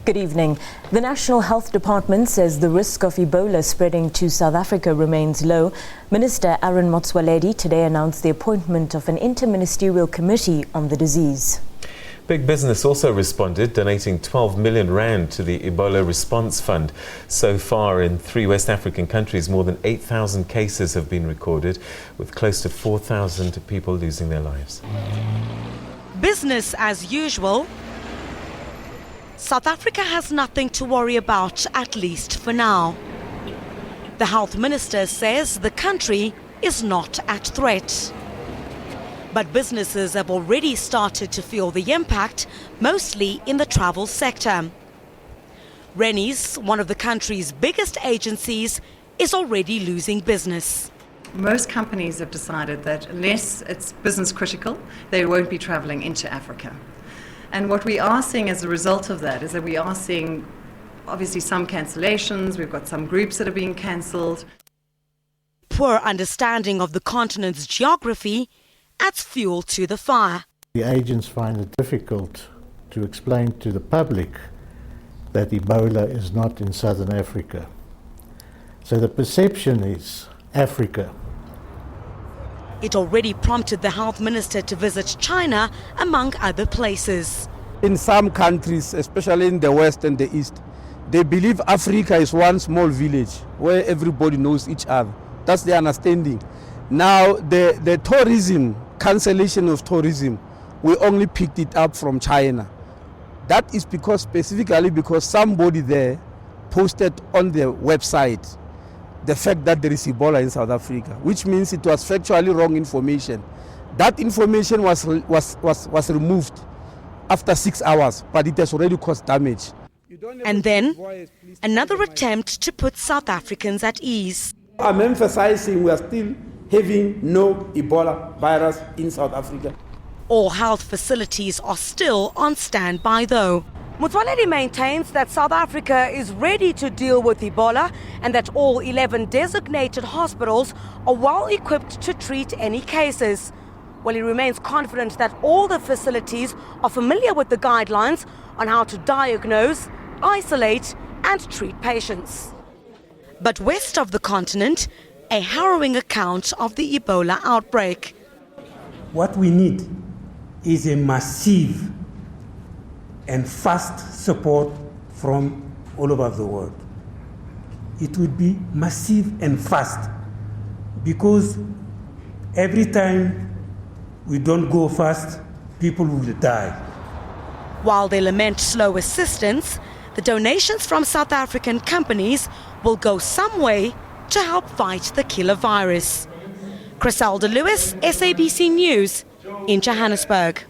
Good evening. The National Health Department says the risk of Ebola spreading to South Africa remains low. Minister Aaron Motsoaledi today announced the appointment of an interministerial committee on the disease. Big business also responded, donating 12 million rand to the Ebola Response Fund. So far, in 3 West African countries, more than 8,000 cases have been recorded, with close to 4,000 people losing their lives. Business as usual. South Africa has nothing to worry about, at least for now. The health minister says the country is not at threat. But businesses have already started to feel the impact, mostly in the travel sector. Rennie's, one of the country's biggest agencies, is already losing business. Most companies have decided that unless it's business critical, they won't be traveling into Africa. And what we are seeing as a result of that is that we are seeing obviously some cancellations. We've got some groups that are being cancelled. Poor understanding of the continent's geography adds fuel to the fire. The agents find it difficult to explain to the public that Ebola is not in Southern Africa. So the perception is Africa. It already prompted the health minister to visit China, among other places. In some countries, especially in the West and the East, they believe Africa is one small village where everybody knows each other. That's their understanding. Now, the tourism, cancellation of tourism, we only picked it up from China. That is specifically because somebody there posted on their website the fact that there is Ebola in South Africa, which means it was factually wrong information. That information was removed after 6 hours, but it has already caused damage. And then, another attempt to put South Africans at ease. I'm emphasizing we are still having no Ebola virus in South Africa. All health facilities are still on standby though. Motsoaledi maintains that South Africa is ready to deal with Ebola and that all 11 designated hospitals are well equipped to treat any cases. Well, he remains confident that all the facilities are familiar with the guidelines on how to diagnose, isolate and treat patients. But west of the continent, a harrowing account of the Ebola outbreak. What we need is a massive and fast support from all over the world. It would be massive and fast because every time we don't go fast, people will die. While they lament slow assistance, the donations from South African companies will go some way to help fight the killer virus. Criselda Lewis, SABC News in Johannesburg.